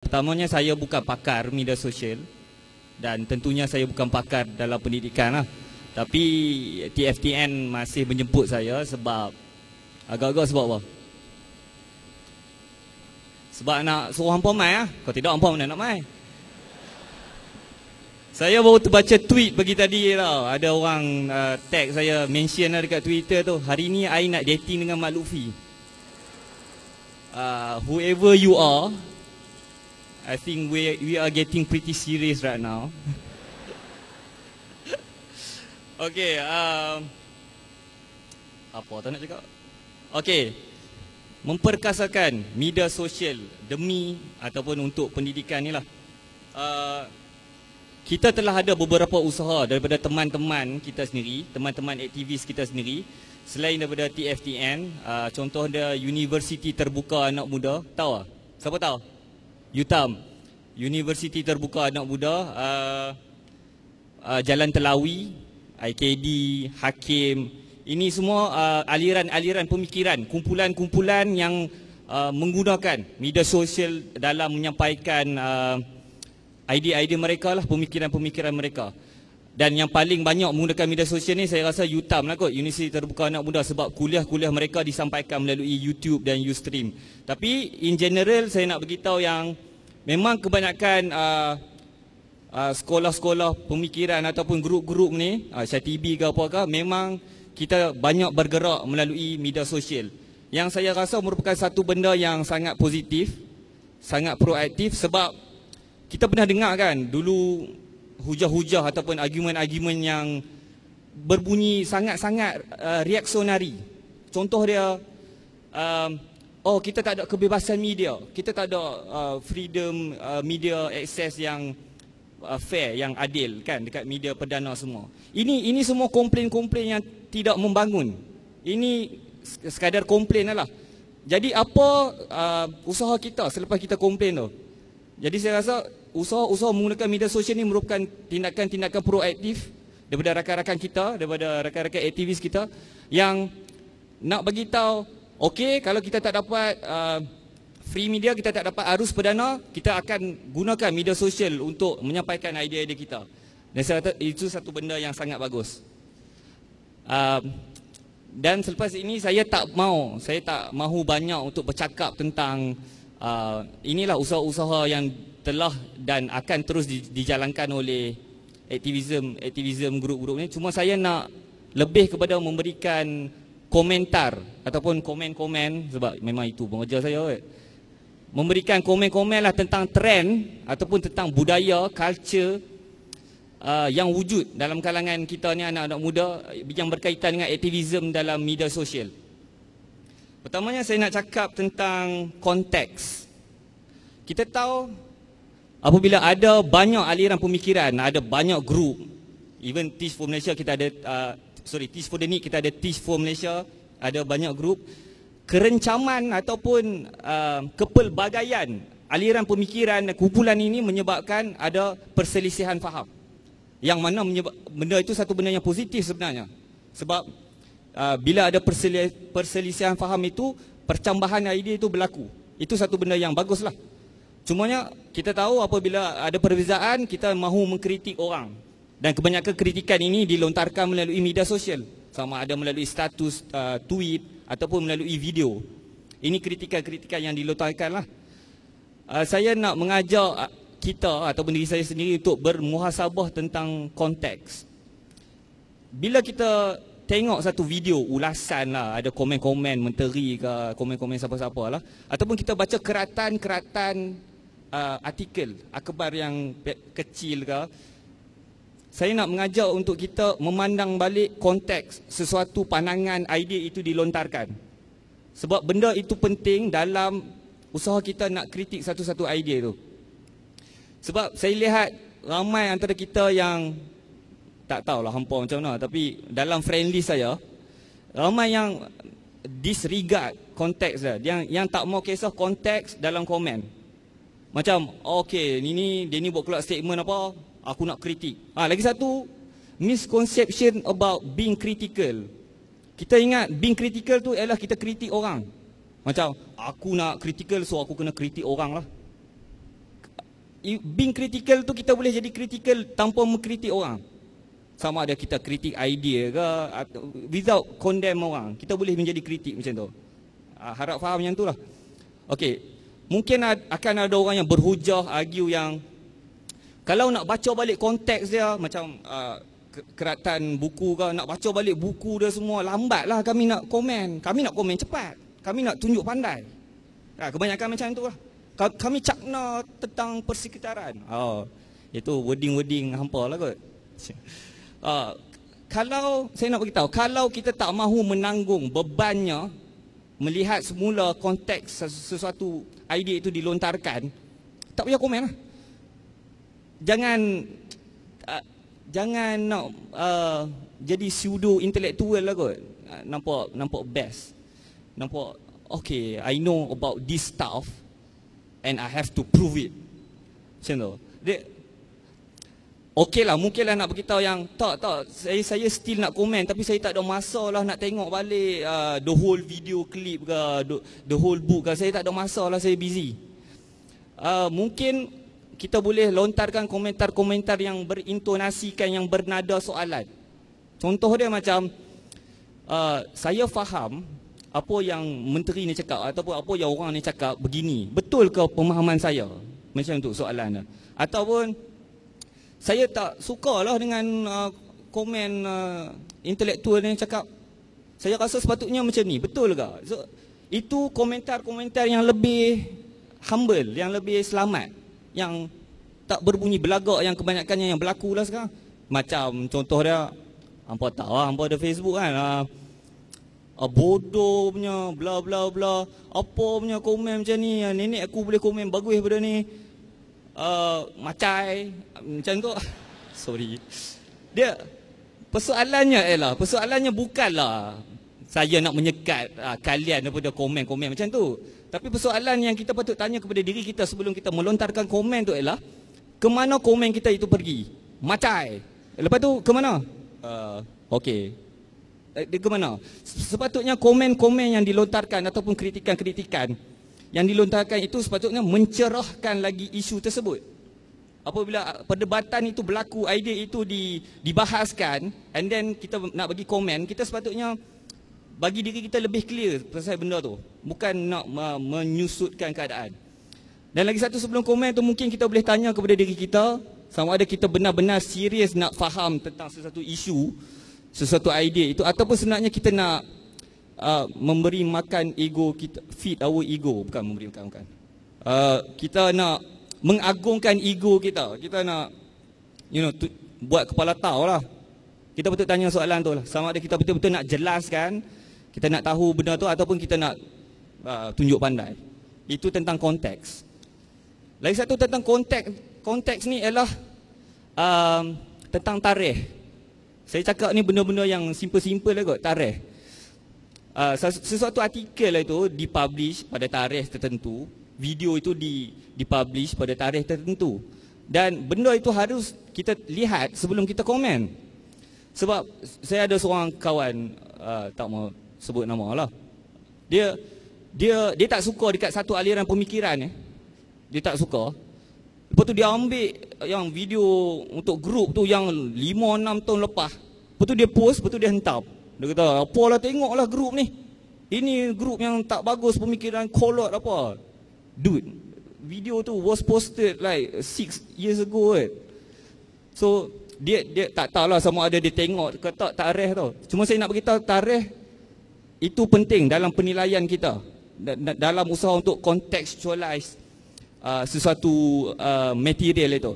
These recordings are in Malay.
Pertamanya saya bukan pakar media sosial dan tentunya saya bukan pakar dalam pendidikan lah. Tapi TFTN masih menjemput saya sebab agak-agak sebab apa? Sebab nak suruh hampa mai lah. Kalau tidak hampa mana nak mai. Saya baru terbaca tweet pagi tadi tau. Ada orang tag saya, mention lah dekat Twitter tu. Hari ni I nak dating dengan Mak Lutfi. Whoever you are, I think we are getting pretty serious right now. Okay, apa tak nak cakap? Okay, memperkasakan media sosial demi ataupun untuk pendidikan ni lah. Kita telah ada beberapa usaha daripada teman-teman kita sendiri, teman-teman aktivis kita sendiri. Selain daripada TFTN, contoh dia Universiti Terbuka Anak Muda. Tahu tak? Siapa tahu? UTAM, Universiti Terbuka Anak Muda, Jalan Telawi, IKD, Hakim. Ini semua aliran-aliran pemikiran, kumpulan-kumpulan yang menggunakan media sosial dalam menyampaikan idea-idea mereka lah, pemikiran-pemikiran mereka. Dan yang paling banyak menggunakan media sosial ni saya rasa UTAM lah kot, Universiti Terbuka Anak Muda, sebab kuliah-kuliah mereka disampaikan melalui YouTube dan Ustream. Tapi in general saya nak beritahu yang memang kebanyakan sekolah-sekolah pemikiran ataupun grup-grup ni, Syatibi ke apakah, memang kita banyak bergerak melalui media sosial. Yang saya rasa merupakan satu benda yang sangat positif, sangat proaktif, sebab kita pernah dengar kan dulu hujah-hujah ataupun argumen-argumen yang berbunyi sangat-sangat reaksionari. Contoh dia, kita tak ada kebebasan media, kita tak ada freedom media access yang fair, yang adil kan dekat media perdana semua. Ini semua komplain-komplain yang tidak membangun. Ini sekadar komplain lah. Jadi apa usaha kita selepas kita komplain tu? Jadi saya rasa usaha menggunakan media sosial ni merupakan tindakan-tindakan proaktif daripada rakan-rakan kita, daripada rakan-rakan aktivis kita yang nak bagi tahu, okey, kalau kita tak dapat free media, kita tak dapat arus perdana, kita akan gunakan media sosial untuk menyampaikan idea-idea kita. Dan saya rasa itu satu benda yang sangat bagus. Dan selepas ini saya tak mahu banyak untuk bercakap tentang inilah usaha-usaha yang telah dan akan terus dijalankan oleh aktivism grup-grup ni. Cuma saya nak lebih kepada memberikan komentar ataupun komen-komen, sebab memang itu pengajar saya kan? Memberikan komen-komen lah tentang trend ataupun tentang budaya, culture yang wujud dalam kalangan kita ni, anak-anak muda, yang berkaitan dengan aktivism dalam media sosial. Pertamanya saya nak cakap tentang konteks. Kita tahu apabila ada banyak aliran pemikiran, ada banyak grup, even Teach for Malaysia kita ada, Teach for the Need kita ada Teach for Malaysia, ada banyak grup. Kerencaman ataupun kepelbagaian aliran pemikiran dan kumpulan ini menyebabkan ada perselisihan faham. Yang mana benda itu satu benda yang positif sebenarnya. Sebab bila ada perselisihan faham itu, percambahan idea itu berlaku. Itu satu benda yang baguslah. Cumanya kita tahu apabila ada perbezaan, kita mahu mengkritik orang. Dan kebanyakan kritikan ini dilontarkan melalui media sosial. Sama ada melalui status tweet ataupun melalui video. Ini kritikan-kritikan yang dilontarkan lah. Saya nak mengajak kita ataupun diri saya sendiri untuk bermuhasabah tentang konteks. Bila kita tengok satu video ulasan lah, ada komen-komen menteri ke, komen-komen siapa-siapa lah, ataupun kita baca keratan-keratan artikel, akhbar yang kecil ke, saya nak mengajak untuk kita memandang balik konteks sesuatu pandangan, idea itu dilontarkan. Sebab benda itu penting dalam usaha kita nak kritik satu-satu idea tu. Sebab saya lihat ramai antara kita yang tak tahulah hampa macam mana, tapi dalam friend list saya, ramai yang disregard konteks dia, yang tak mau kisah konteks dalam komen. Macam, okey, dia ni buat keluar statement apa, aku nak kritik. Lagi satu, misconception about being critical. Kita ingat being critical tu ialah kita kritik orang. Macam, aku nak critical so aku kena kritik orang lah. being critical tu kita boleh jadi critical tanpa mengkritik orang. Sama ada kita kritik idea ke, without condemn orang, kita boleh menjadi kritik macam tu. Harap faham yang tu lah. Okey, mungkin akan ada orang yang berhujah, argue yang kalau nak baca balik konteks dia, macam keratan buku ke, nak baca balik buku dia semua, lambatlah kami nak komen. Kami nak komen cepat, kami nak tunjuk pandai. Kebanyakan macam tu lah. Kami cakna tentang persekitaran. Itu wording-wording hampa lah kot. Kalau saya nak beritahu, kalau kita tak mahu menanggung bebannya melihat semula konteks sesuatu idea itu dilontarkan, tak payah komen lah. Jangan nak jadi pseudo intellectual lah kot. Nampak best. Nampak okay, I know about this stuff and I have to prove it. Macam tu. Okey lah, mungkin lah nak beritahu yang tak, saya still nak komen, tapi saya tak ada masa lah nak tengok balik the whole video clip ke, the whole book ke. Saya tak ada masa lah, saya busy. Mungkin kita boleh lontarkan komentar-komentar yang berintonasikan, yang bernada soalan. Contoh dia macam, saya faham apa yang menteri ni cakap ataupun apa yang orang ni cakap begini, betul ke pemahaman saya? Macam tu soalan dia. Ataupun saya tak sukalah dengan komen intelektual yang cakap, saya rasa sepatutnya macam ni, betul ke? So, itu komentar-komentar yang lebih humble, yang lebih selamat, yang tak berbunyi belagak yang kebanyakannya yang berlaku lah sekarang. Macam contoh dia, hampa tahu lah, hampa ada Facebook kan, bodoh punya bla bla bla, apa punya komen macam ni, nenek aku boleh komen bagus daripada ni, macai macam tu. Sorry. Dia persoalannya bukanlah saya nak menyekat kalian daripada komen-komen macam tu. Tapi persoalan yang kita patut tanya kepada diri kita sebelum kita melontarkan komen tu ialah, ke mana komen kita itu pergi? Macai. Lepas tu ke mana? Okey. Dia ke mana? Sepatutnya komen-komen yang dilontarkan ataupun kritikan-kritikan yang dilontarkan itu sepatutnya mencerahkan lagi isu tersebut. Apabila perdebatan itu berlaku, idea itu dibahaskan, and then kita nak bagi komen, kita sepatutnya bagi diri kita lebih clear pasal benda tu, bukan nak menyusutkan keadaan. Dan lagi satu, sebelum komen tu mungkin kita boleh tanya kepada diri kita, sama ada kita benar-benar serius nak faham tentang sesuatu isu, sesuatu idea itu, ataupun sebenarnya kita nak memberi makan ego kita, feed our ego. Bukan. Kita nak mengagungkan ego kita. Kita nak buat kepala tahu lah. Kita betul tanya soalan tu lah, sama ada kita betul-betul nak jelaskan, kita nak tahu benda tu, ataupun kita nak tunjuk pandai. Itu tentang konteks. Lagi satu tentang konteks ni ialah tentang tarikh. Saya cakap ni benda-benda yang simple-simple lah kot, tarikh. Sesuatu artikel itu dipublish pada tarikh tertentu, video itu dipublish pada tarikh tertentu. Dan benda itu harus kita lihat sebelum kita komen. Sebab saya ada seorang kawan, tak mau sebut nama lah. Dia tak suka dekat satu aliran pemikiran ni. Dia tak suka. Lepas tu dia ambil yang video untuk grup tu yang 5-6 tahun lepas. Lepas tu dia post, lepas tu dia hentam. Dia kata, apalah tengoklah grup ni. Ini grup yang tak bagus pemikiran, kolot apa. Dude, video tu was posted like 6 years ago kan. So dia tak tahulah sama ada dia tengok ke tak tarikh tu. Cuma saya nak beritahu, tarikh itu penting dalam penilaian kita, dalam usaha untuk contextualize sesuatu material itu.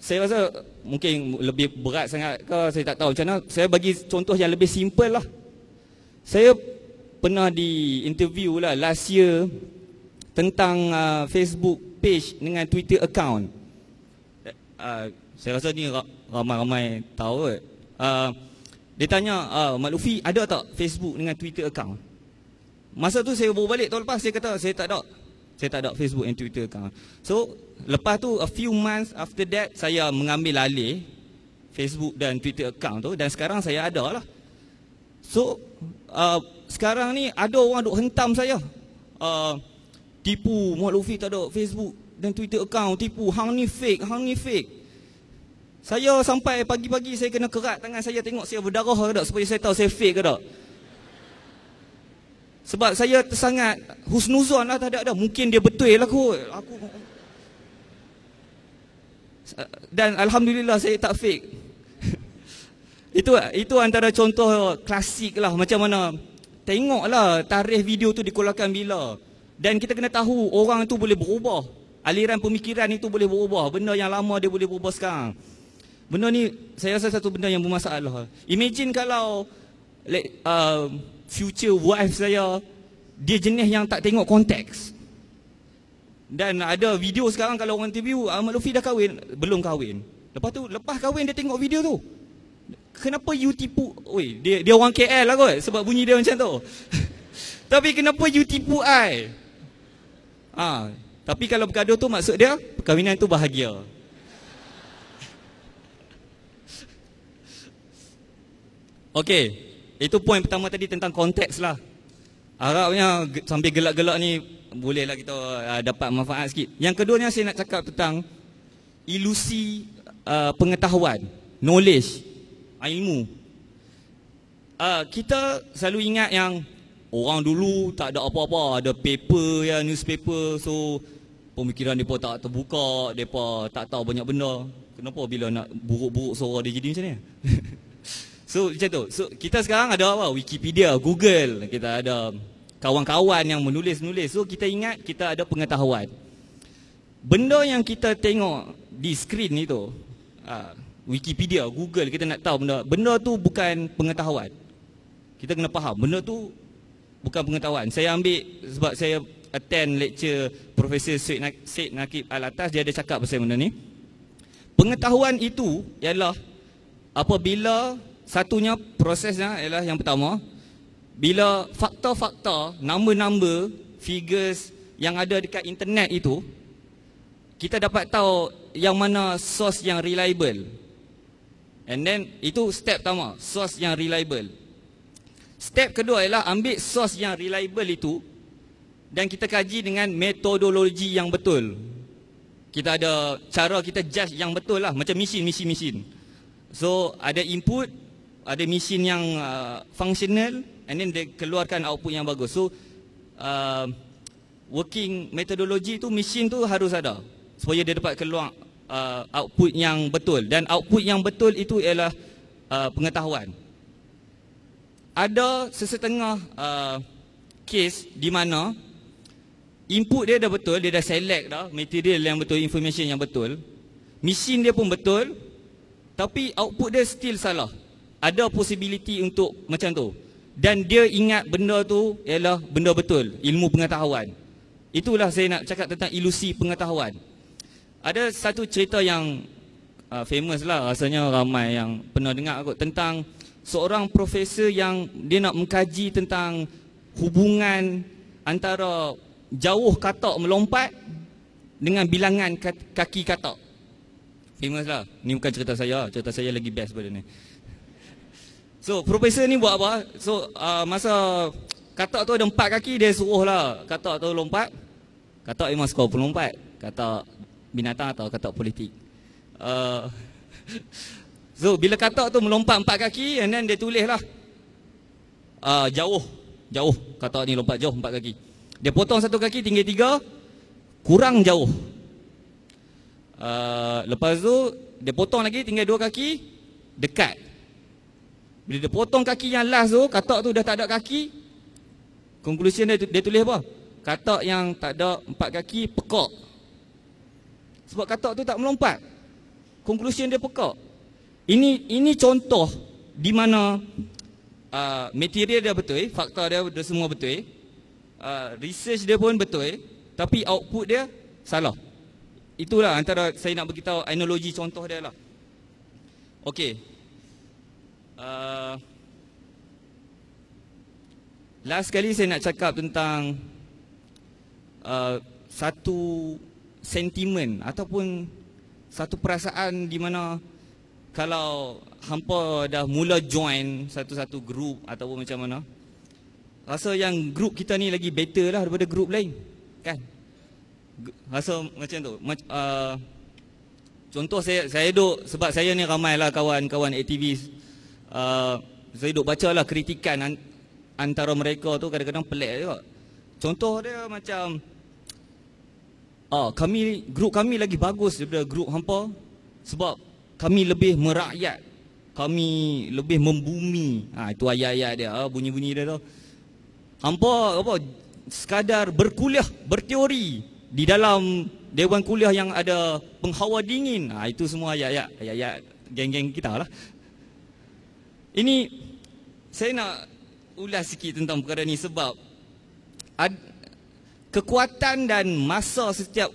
Saya rasa mungkin lebih berat sangat ke, saya tak tahu macam mana. Saya bagi contoh yang lebih simple lah. Saya pernah di interview lah last year tentang Facebook page dengan Twitter account. Saya rasa ni ramai-ramai tahu kot. Dia tanya, Mak Luffy ada tak Facebook dengan Twitter account? Masa tu saya baru balik tahun lepas, saya kata saya tak ada. Saya tak ada Facebook and Twitter account. So lepas tu a few months after that, saya mengambil alih Facebook dan Twitter account tu, dan sekarang saya ada lah. So sekarang ni ada orang duk hentam saya, tipu, Mak Luffy tak ada Facebook dan Twitter account tipu, hang ni fake, hang ni fake. Saya sampai pagi-pagi saya kena kerat tangan saya tengok saya berdarah ke tak, supaya saya tahu saya fake ke tak. Sebab saya sangat husnuzon lah, tak ada. Mungkin dia betul lah kot. Dan alhamdulillah saya tak fake. Itu antara contoh klasik lah, macam mana tengoklah tarikh video tu dikeluarkan bila. Dan kita kena tahu orang tu boleh berubah. Aliran pemikiran itu boleh berubah. Benda yang lama dia boleh berubah sekarang. Benda ni saya rasa satu benda yang bermasalah. Imagine kalau future wife saya, dia jenis yang tak tengok konteks. Dan ada video sekarang kalau orang interview, Ahmad Lufi dah kahwin, belum kahwin. Lepas tu lepas kahwin dia tengok video tu. Kenapa you tipu? Oi, dia orang KL lah kot, sebab bunyi dia macam tu. Tapi kenapa you tipu I? Tapi kalau bergaduh tu maksud dia perkahwinan tu bahagia. Okey, itu poin pertama tadi tentang konteks lah. Harapnya sambil gelak-gelak ni bolehlah kita dapat manfaat sikit. Yang keduanya saya nak cakap tentang ilusi pengetahuan, knowledge, ilmu. Kita selalu ingat yang orang dulu tak ada apa-apa, ada paper ya, newspaper, so pemikiran mereka tak terbuka, mereka tak tahu banyak benda. Kenapa bila nak buruk-buruk suara dia jadi macam ni? So macam tu. So kita sekarang ada apa? Wikipedia, Google, kita ada kawan-kawan yang menulis-nulis. So kita ingat kita ada pengetahuan. Benda yang kita tengok di skrin itu, Wikipedia, Google, kita nak tahu benda tu bukan pengetahuan. Kita kena faham benda tu bukan pengetahuan. Saya ambil sebab saya attend lecture Profesor Syed Nakib Al-Atas, dia ada cakap pasal benda ni. Pengetahuan itu ialah apabila satunya prosesnya ialah yang pertama, bila fakta-fakta, nama-nama, figures yang ada dekat internet itu, kita dapat tahu yang mana source yang reliable. And then itu step pertama, source yang reliable. Step kedua ialah ambil source yang reliable itu dan kita kaji dengan metodologi yang betul. Kita ada cara kita judge yang betul lah, macam mesin. So ada input, ada mesin yang functional, and then dia keluarkan output yang bagus. So working methodology tu, mesin tu harus ada supaya dia dapat keluar output yang betul. Dan output yang betul itu ialah pengetahuan. Ada sesetengah case di mana input dia dah betul, dia dah select dah material yang betul, information yang betul, mesin dia pun betul, tapi output dia still salah. Ada possibility untuk macam tu. Dan dia ingat benda tu ialah benda betul, ilmu pengetahuan. Itulah saya nak cakap tentang ilusi pengetahuan. Ada satu cerita yang famous lah, rasanya ramai yang pernah dengar kot, tentang seorang profesor yang dia nak mengkaji tentang hubungan antara jauh katak melompat dengan bilangan kaki katak. Famous lah. Ni bukan cerita saya lagi best pada ni. So profesor ni buat apa? So masa katak tu ada 4 kaki, dia suruh lah katak tu lompat. Katak memang suka pelompat, katak binatang atau katak politik. So bila katak tu melompat 4 kaki, and then dia tulis lah jauh katak ni lompat jauh 4 kaki. Dia potong 1 kaki tinggal 3, kurang jauh. Lepas tu dia potong lagi tinggal 2 kaki, dekat. Bila dia potong kaki yang last tu, katak tu dah tak ada kaki. Conclusion dia tulis apa? Katak yang tak ada 4 kaki pekak. Sebab katak tu tak melompat. Conclusion dia pekak. Ini contoh di mana material dia betul, fakta dia semua betul, research dia pun betul, tapi output dia salah. Itulah antara saya nak beritahu analogi contoh dia lah. Okey. Last kali saya nak cakap tentang satu sentimen ataupun satu perasaan di mana kalau hampa dah mula join satu-satu group ataupun macam mana, rasa yang group kita ni lagi better lah daripada group lain, kan? rasa macam tu. Contoh saya duduk, sebab saya ni ramai lah kawan-kawan aktivis, saya duduk baca lah kritikan antara mereka tu kadang-kadang pelik juga. Contoh dia macam grup kami lagi bagus daripada grup hampa sebab kami lebih merakyat, kami lebih membumi. Itu ayat-ayat dia, bunyi-bunyi dia tu. Hampa sekadar berkuliah, berteori di dalam dewan kuliah yang ada penghawa dingin. Itu semua ayat-ayat geng-geng kita lah. Ini saya nak ulas sikit tentang perkara ni sebab kekuatan dan masa setiap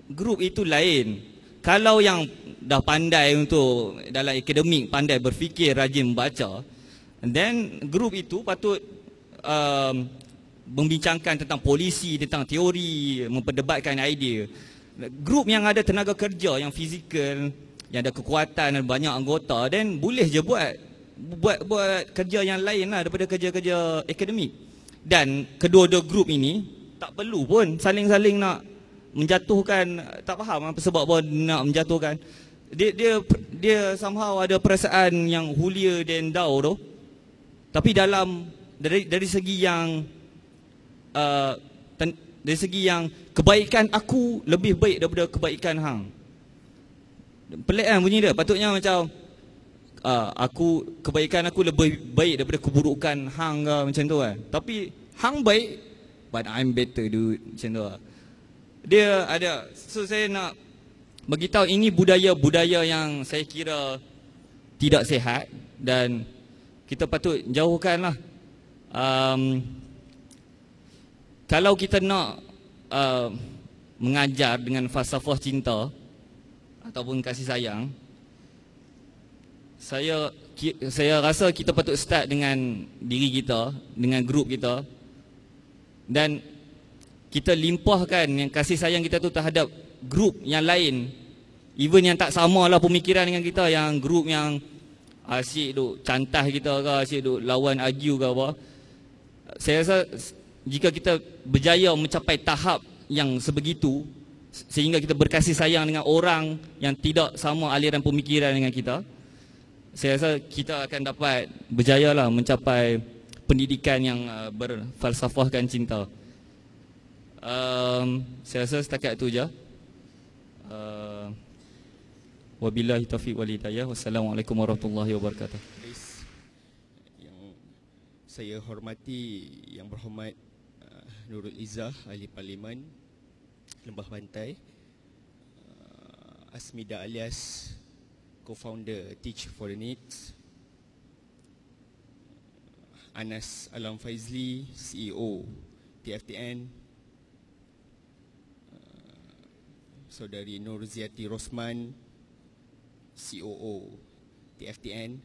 grup itu lain. Kalau yang dah pandai untuk dalam akademik, pandai berfikir, rajin membaca, then grup itu patut membincangkan tentang polisi, tentang teori, memperdebatkan idea. Grup yang ada tenaga kerja, yang fizikal, yang ada kekuatan dan banyak anggota, then boleh je buat kerja yang lain lah daripada kerja-kerja akademik. Dan kedua-dua grup ini tak perlu pun saling-saling nak menjatuhkan. Tak faham apa sebab pun nak menjatuhkan. Dia somehow ada perasaan yang hulia dan down tu. Tapi dari segi yang dari segi yang kebaikan aku lebih baik daripada kebaikan hang. Pelik kan bunyi dia. Patutnya macam kebaikan aku lebih baik daripada keburukan hang ke, macam tu kan. Tapi hang baik, but I'm better dude, macam tu lah. Dia ada. So saya nak beritahu ini budaya yang saya kira tidak sihat dan kita patut jauhkan lah. Kalau kita nak mengajar dengan falsafah cinta ataupun kasih sayang, saya rasa kita patut start dengan diri kita, dengan grup kita, dan kita limpahkan yang kasih sayang kita tu terhadap grup yang lain, even yang tak sama lah pemikiran dengan kita, yang grup yang asyik duk cantah kita ke, asyik duk lawan argue ke apa. Saya rasa jika kita berjaya mencapai tahap yang sebegitu, sehingga kita berkasih sayang dengan orang yang tidak sama aliran pemikiran dengan kita, saya rasa kita akan dapat berjaya lah mencapai pendidikan yang berfalsafahkan cinta. Saya rasa setakat itu je. Wabillahi taufiq wal hidayah. Wassalamualaikum warahmatullahi wabarakatuh. Yang saya hormati, yang berhormat Nurul Izzah, Ahli Parlimen Lembah Bantai, Asmida alias Co-founder Teach for the Needs, Anas Alam Faizli, CEO TFTN, Saudari Nur Ziati Rosman, COO TFTN,